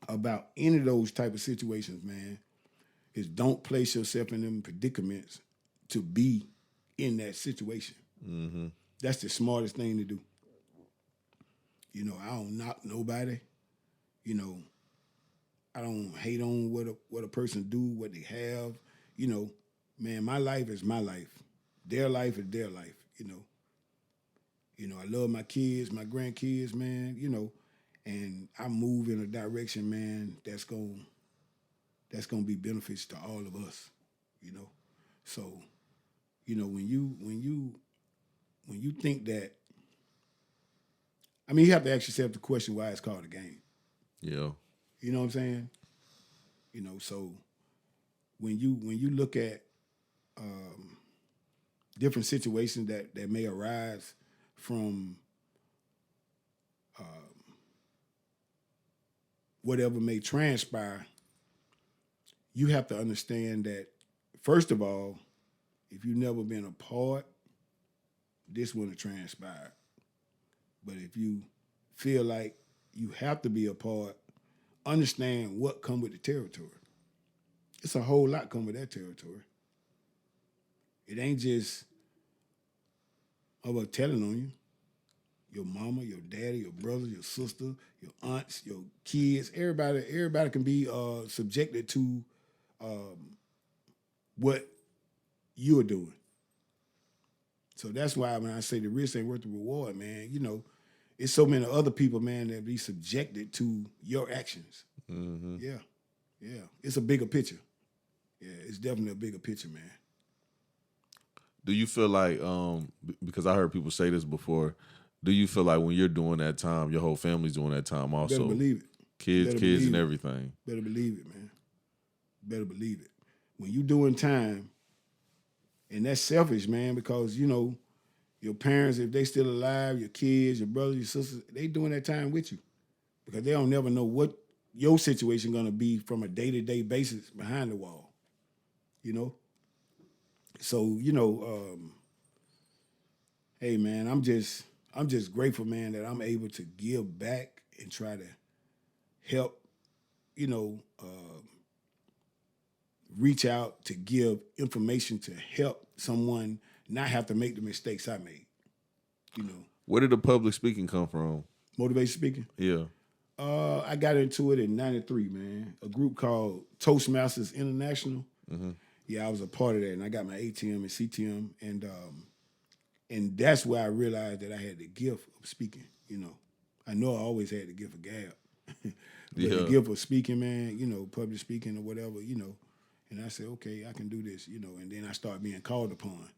about any of those type of situations, man, is don't place yourself in them predicaments to be in that situation. Mm-hmm. That's the smartest thing to do. I don't knock nobody. I don't hate on what a person do, what they have. Man, my life is my life. Their life is their life. I love my kids, my grandkids, man. And I move in a direction, man, that's gonna be beneficial to all of us. So, when you think that, you have to ask yourself the question why it's called a game. Yeah. You know what I'm saying? So when you look at different situations that may arise from whatever may transpire, you have to understand that, first of all, if you've never been a part, this wouldn't have transpired. But if you feel like you have to be a part, understand what come with the territory. It's a whole lot come with that territory. It ain't just about telling on you. Your mama, your daddy, your brother, your sister, your aunts, your kids, everybody can be subjected to what you're doing. So that's why when I say the risk ain't worth the reward, man, it's so many other people, man, that be subjected to your actions. Mm-hmm. Yeah. It's a bigger picture. Yeah, it's definitely a bigger picture, man. Do you feel like, because I heard people say this before, do you feel like when you're doing that time, your whole family's doing that time also? Better believe it. Kids and everything. Better believe it, man. Better believe it. When you doing time, and that's selfish, man, because, your parents, if they still alive, your kids, your brothers, your sisters, they doing that time with you. Because they don't never know what your situation gonna be from a day-to-day basis behind the wall. So, hey man, I'm just grateful, man, that I'm able to give back and try to help, reach out to give information to help someone not have to make the mistakes I made. Where did the public speaking come from? Motivational speaking? Yeah. I got into it in '93, man. A group called Toastmasters International. Mm-hmm. Yeah, I was a part of that, and I got my ATM and CTM, and that's where I realized that I had the gift of speaking. I know I always had the gift of gab, but the gift of speaking, man. Public speaking or whatever, And I said, okay, I can do this, And then I started being called upon,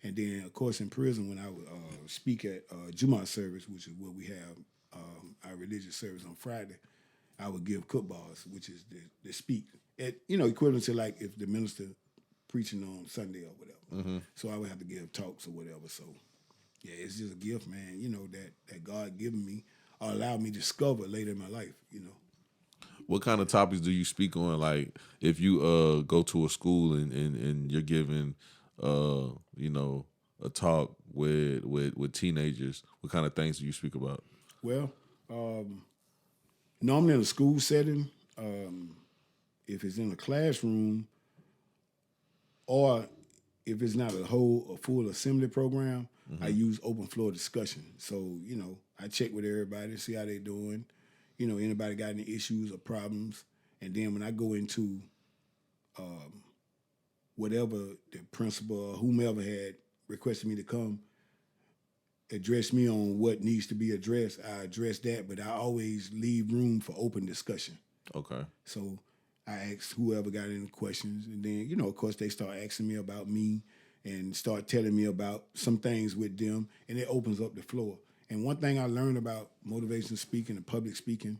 and then of course in prison when I would speak at Jumu'ah service, which is where we have our religious service on Friday, I would give khutbahs, which is the speak at equivalent to like if the minister preaching on Sunday or whatever. Mm-hmm. So I would have to give talks or whatever. So yeah, it's just a gift, man. That God given me or allowed me to discover later in my life. What kind of topics do you speak on? Like if you go to a school and you're giving a talk with teenagers, what kind of things do you speak about? Well, normally in a school setting, if it's in a classroom, or if it's not a full assembly program, mm-hmm. I use open floor discussion. So, I check with everybody, see how they doing. Anybody got any issues or problems. And then when I go into whatever the principal or whomever had requested me to come, address me on what needs to be addressed, I address that, but I always leave room for open discussion. Okay. So I ask whoever got any questions, and then, you know, of course, they start asking me about me and start telling me about some things with them, and it opens up the floor. And one thing I learned about motivational speaking and public speaking,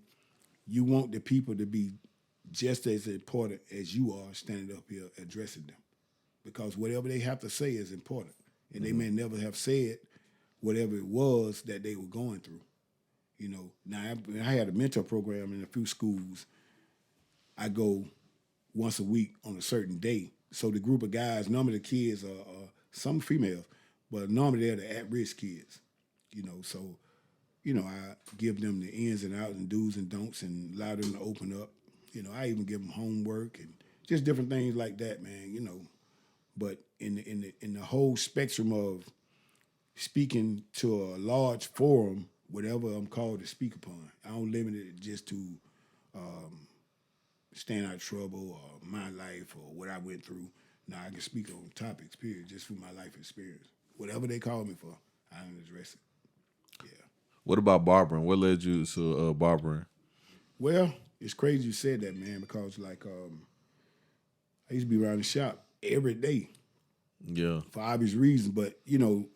you want the people to be just as important as you are standing up here addressing them, because whatever they have to say is important, and they may never have said whatever it was that they were going through. You know, now I had a mentor program in a few schools. I go once a week on a certain day. So the group of guys, normally the kids are some females, but normally they're the at-risk kids. You know, so, you know, I give them the ins and outs and do's and don'ts and allow them to open up. You know, I even give them homework and just different things like that, man, you know. But in the whole spectrum of speaking to a large forum, whatever I'm called to speak upon, I don't limit it just to staying out of trouble or my life or what I went through. Now I can speak on topics, period, just through my life experience. Whatever they call me for, I can address it. Yeah. What about barbering? What led you to barbering? Well, it's crazy you said that, man, because like I used to be around the shop every day. Yeah. For obvious reasons, but you know,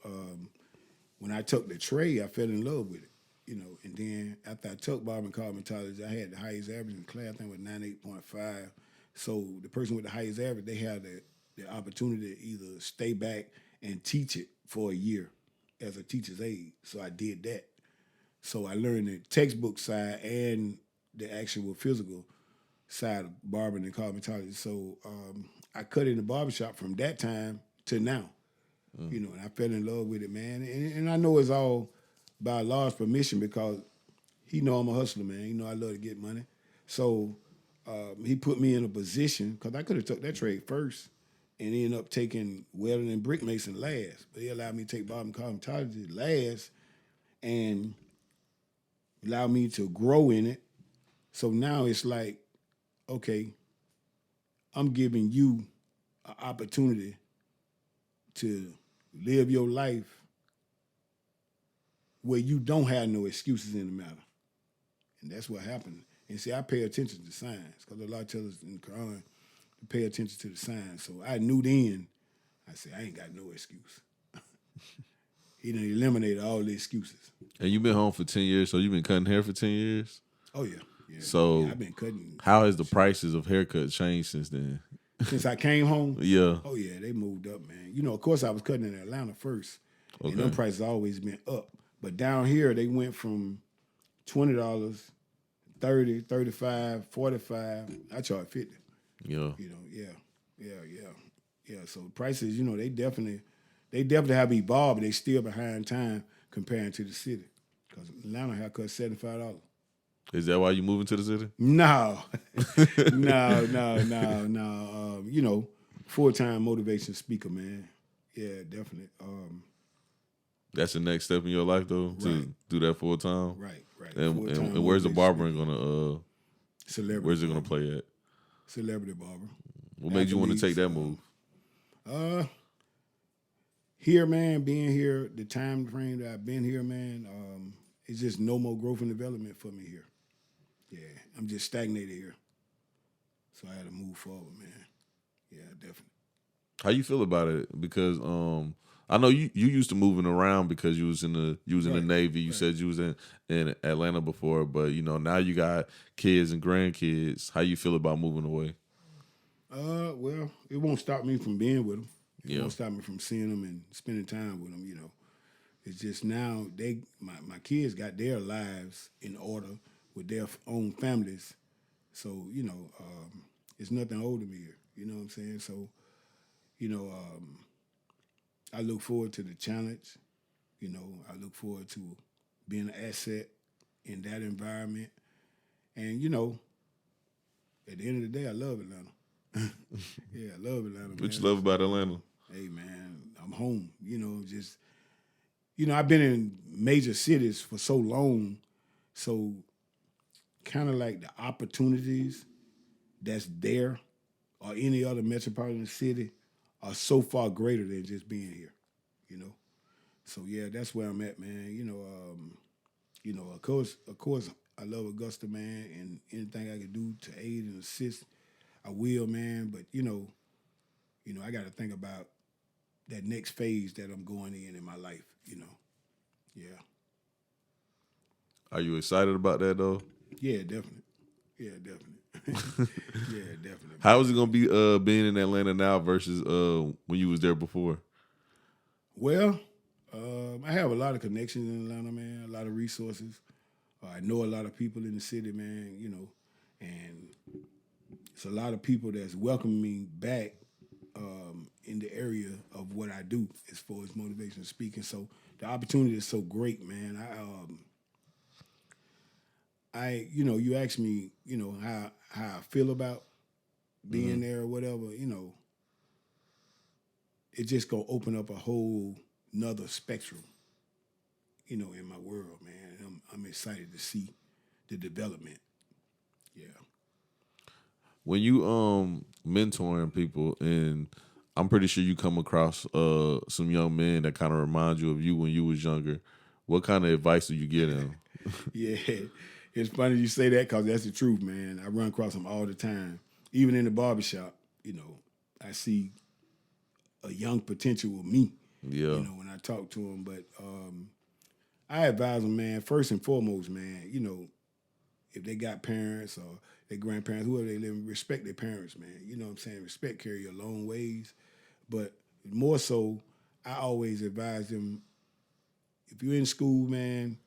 when I took the trade, I fell in love with it. You know, and then after I took barber and cosmetology, I had the highest average in the class. I think it was 98.5. So the person with the highest average, they had the opportunity to either stay back and teach it for a year as a teacher's aide. So I did that. So I learned the textbook side and the actual physical side of barbering and cosmetology. So I cut in the barbershop from that time to now. You know, and I fell in love with it, man. And I know it's all by Lord's permission, because he know I'm a hustler, man. He know I love to get money. So he put me in a position, because I could have took that trade first and ended up taking welding and brick mason last. But he allowed me to take barber and cosmetology last and allowed me to grow in it. So now it's like, okay, I'm giving you an opportunity to live your life where you don't have no excuses in the matter. And that's what happened. And see, I pay attention to signs, because Allah tells us in the Quran to pay attention to the signs. So I knew then, I said, I ain't got no excuse. He done eliminated all the excuses. And you've been home for 10 years, so you've been cutting hair for 10 years? Oh, yeah. So yeah, I've been cutting. How has the prices of haircuts changed since then? Since I came home? Yeah. Oh, yeah, they moved up, man. You know, of course, I was cutting in Atlanta first. Okay. And them prices always been up. But down here, they went from $20, $30, $35, $45. I charge $50. Yeah. You know, yeah. So prices, you know, they definitely have evolved, but they still behind time comparing to the city. Because Atlanta haircut $75. Is that why you moving to the city? No. No. You know, full-time motivation speaker, man. Yeah, definitely. That's the next step in your life, though, to do that full time. Right. And where's the barbering gonna? Celebrity. Where's it gonna play at? Celebrity barber. What made you want to take that move? Here, man, being here, the time frame that I've been here, man, it's just no more growth and development for me here. Yeah, I'm just stagnated here. So I had to move forward, man. Yeah, definitely. How you feel about it? Because I know you used to moving around because you was in the Navy. You said you was in Atlanta before, but you know now you got kids and grandkids. How you feel about moving away? Well, it won't stop me from being with them. It Yeah. won't stop me from seeing them and spending time with them. You know, it's just now my kids got their lives in order with their own families. So you know, it's nothing older me here. You know what I'm saying? So, you know, I look forward to the challenge. You know, I look forward to being an asset in that environment. And, you know, at the end of the day, I love Atlanta. Yeah, I love Atlanta, man. What you love about Atlanta? Hey, man, I'm home. You know, just, you know, I've been in major cities for so long. So kind of like the opportunities that's there or any other metropolitan city are so far greater than just being here, you know. So yeah, that's where I'm at, man. You know, of course, I love Augusta, man, and anything I can do to aid and assist I will, man. But you know, I got to think about that next phase that I'm going in my life. You know, yeah. Are you excited about that though? Yeah, definitely. Yeah, definitely. Yeah, definitely. How is it gonna be being in Atlanta now versus when you was there before? Well, I have a lot of connections in Atlanta, man. A lot of resources. I know a lot of people in the city, man. You know, and it's a lot of people that's welcoming me back in the area of what I do as far as motivational speaking. So the opportunity is so great, man. You asked me, how I feel about being there or whatever. It just gonna open up a whole nother spectrum, in my world, man. I'm excited to see the development. Yeah. When you mentoring people, and I'm pretty sure you come across some young men that kind of remind you of you when you was younger. What kind of advice do you give them? Yeah. It's funny you say that because that's the truth, man. I run across them all the time. Even in the barbershop, I see a young potential with me, Yeah. when I talk to them. But I advise them, man, first and foremost, man, if they got parents or their grandparents, whoever they live, respect their parents, man. You know what I'm saying? Respect carry you a long ways. But more so, I always advise them, if you're in school, man,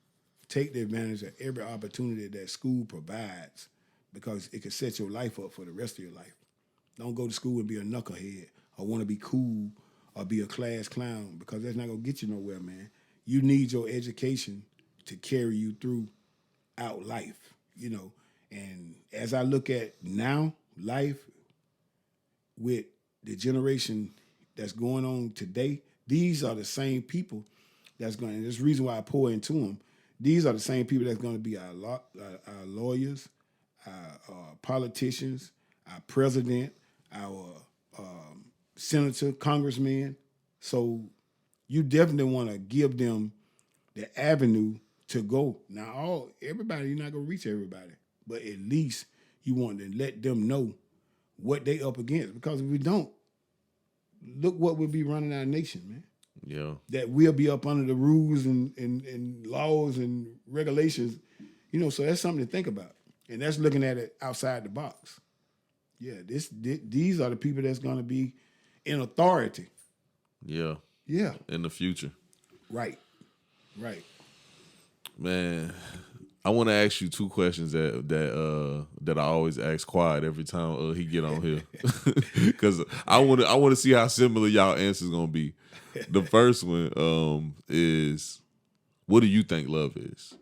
take the advantage of every opportunity that school provides because it can set your life up for the rest of your life. Don't go to school and be a knucklehead or want to be cool or be a class clown because that's not going to get you nowhere, man. You need your education to carry you throughout life, And as I look at now, life with the generation that's going on today, these are the same people that's going, and there's a reason why I pour into them. These are the same people that's going to be our lawyers, our politicians, our president, our senator, congressman. So you definitely want to give them the avenue to go. Now, everybody, you're not going to reach everybody, but at least you want to let them know what they up against. Because if we don't, look what will be running our nation, man. Yeah. That we'll be up under the rules and laws and regulations, so that's something to think about. And that's looking at it outside the box. Yeah, these are the people that's going to be in authority. Yeah. Yeah. In the future. Right. Man, I want to ask you two questions that I always ask Quiet every time he get on here, because I want to see how similar y'all answers gonna be. The first one is, what do you think love is?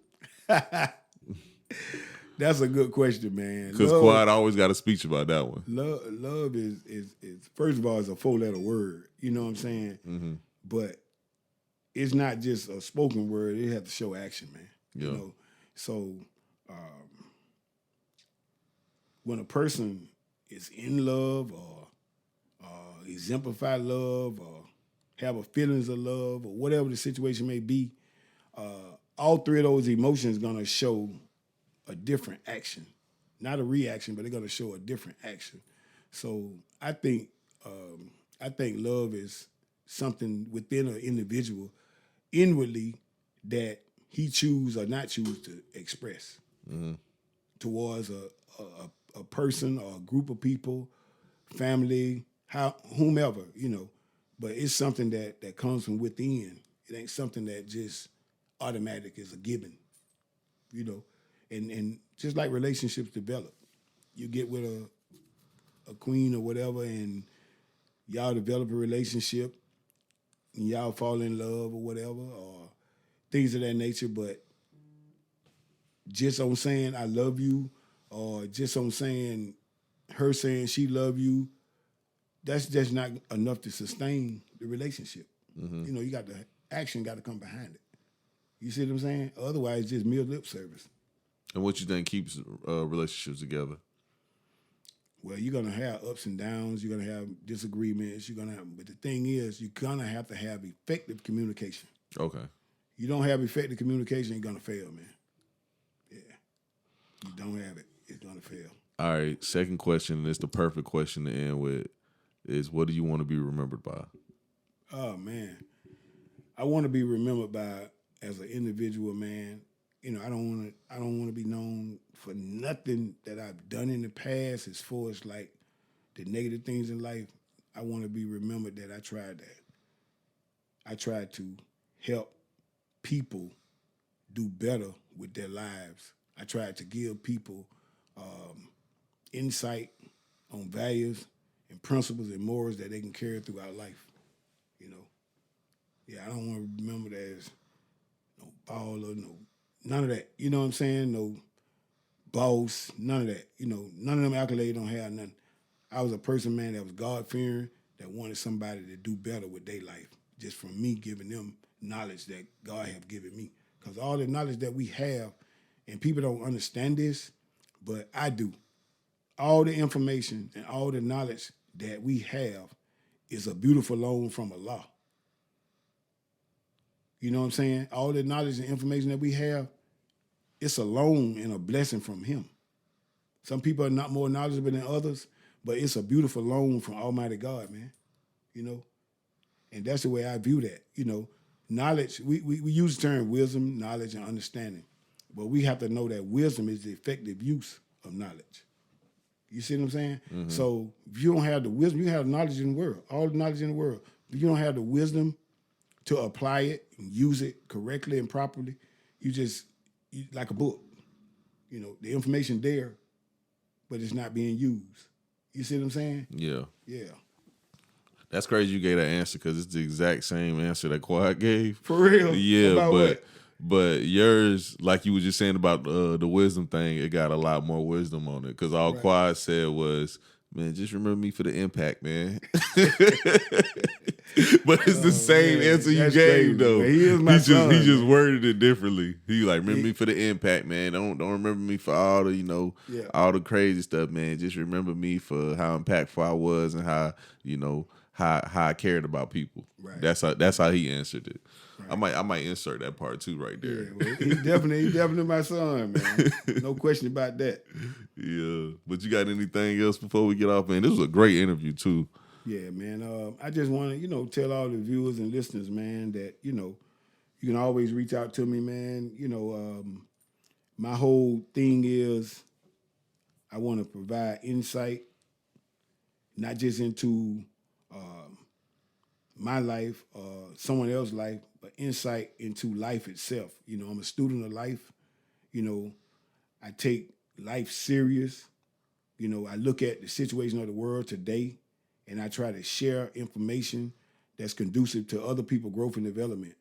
That's a good question, man. Because Quiet always got a speech about that one. Love is first of all, it's a 4-letter word. You know what I'm saying? Mm-hmm. But it's not just a spoken word. It has to show action, man. Yeah. So when a person is in love or exemplify love or have a feelings of love or whatever the situation may be, all three of those emotions going to show a different action. Not a reaction, but they're going to show a different action. So I think love is something within an individual inwardly that he choose or not choose to express towards a person or a group of people, family, whomever, But it's something that comes from within. It ain't something that just automatic is a given, And just like relationships develop, you get with a queen or whatever, and y'all develop a relationship, and y'all fall in love or whatever, or things of that nature. But just on saying I love you, or just on saying her saying she love you, that's just not enough to sustain the relationship. Mm-hmm. You got the action got to come behind it. You see what I'm saying? Otherwise, it's just mere lip service. And what you think keeps relationships together? Well, you're gonna have ups and downs. You're gonna have disagreements. But the thing is, you're gonna have to have effective communication. Okay. You don't have effective communication, you're gonna fail, man. Yeah. You don't have it, it's gonna fail. All right, second question, and it's the perfect question to end with, is what do you want to be remembered by? Oh man, I want to be remembered by as an individual, man. You know, I don't want to be known for nothing that I've done in the past as far as like the negative things in life. I want to be remembered that I tried that. I tried to help people do better with their lives. I tried to give people insight on values and principles and morals that they can carry throughout life. You know, yeah, I don't want to be remembered as no baller, none of that. You know what I'm saying? No boss, none of that. You know, none of them accolades don't have nothing. I was a person, man, that was God-fearing, that wanted somebody to do better with their life, just from me giving them knowledge that God have given me. Because all the knowledge that we have, and people don't understand this, but I do. All the information and all the knowledge that we have is a beautiful loan from Allah. You know what I'm saying? All the knowledge and information that we have, it's a loan and a blessing from Him. Some people are not more knowledgeable than others, but it's a beautiful loan from Almighty God, man. You know? And that's the way I view that. You know, knowledge, we use the term wisdom, knowledge, and understanding. But we have to know that wisdom is the effective use of knowledge. You see what I'm saying? Mm-hmm. So if you don't have the wisdom, you have knowledge in the world, all the knowledge in the world. If you don't have the wisdom to apply it and use it correctly and properly, you like a book. You know, the information there, but it's not being used. You see what I'm saying? Yeah. Yeah. That's crazy you gave that answer because it's the exact same answer that Quad gave. For real? Yeah, About what? But yours, like you were just saying about the wisdom thing, it got a lot more wisdom on it because all right. Quad said was, man, just remember me for the impact, man. But it's the same answer you gave, though. Man, he is my son. He just worded it differently. He like, remember me for the impact, man. Don't remember me for all the, all the crazy stuff, man. Just remember me for how impactful I was and how, how I cared about people. Right. That's how he answered it. Right. I might insert that part too right there. Yeah, well, he's definitely my son, man. No question about that. Yeah. But you got anything else before we get off, man? This was a great interview too. Yeah, man. I just want to, tell all the viewers and listeners, man, that, you can always reach out to me, man. My whole thing is I want to provide insight, not just into my life or someone else's life, but insight into life itself. I'm a student of life. I take life serious. I look at the situation of the world today, and I try to share information that's conducive to other people's growth and development.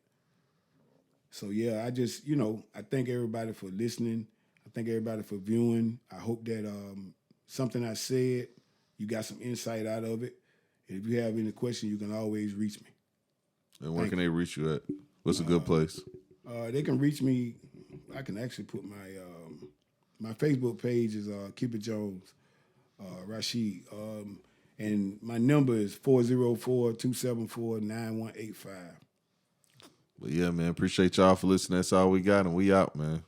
So, yeah, I just, I thank everybody for listening. I thank everybody for viewing. I hope that something I said, you got some insight out of it. And if you have any questions, you can always reach me. And where can they reach you at? What's a good place? They can reach me. I can actually put my Facebook page is Kipp Jones Rashid. And my number is 404-274-9185. But yeah, man, appreciate y'all for listening. That's all we got, and we out, man.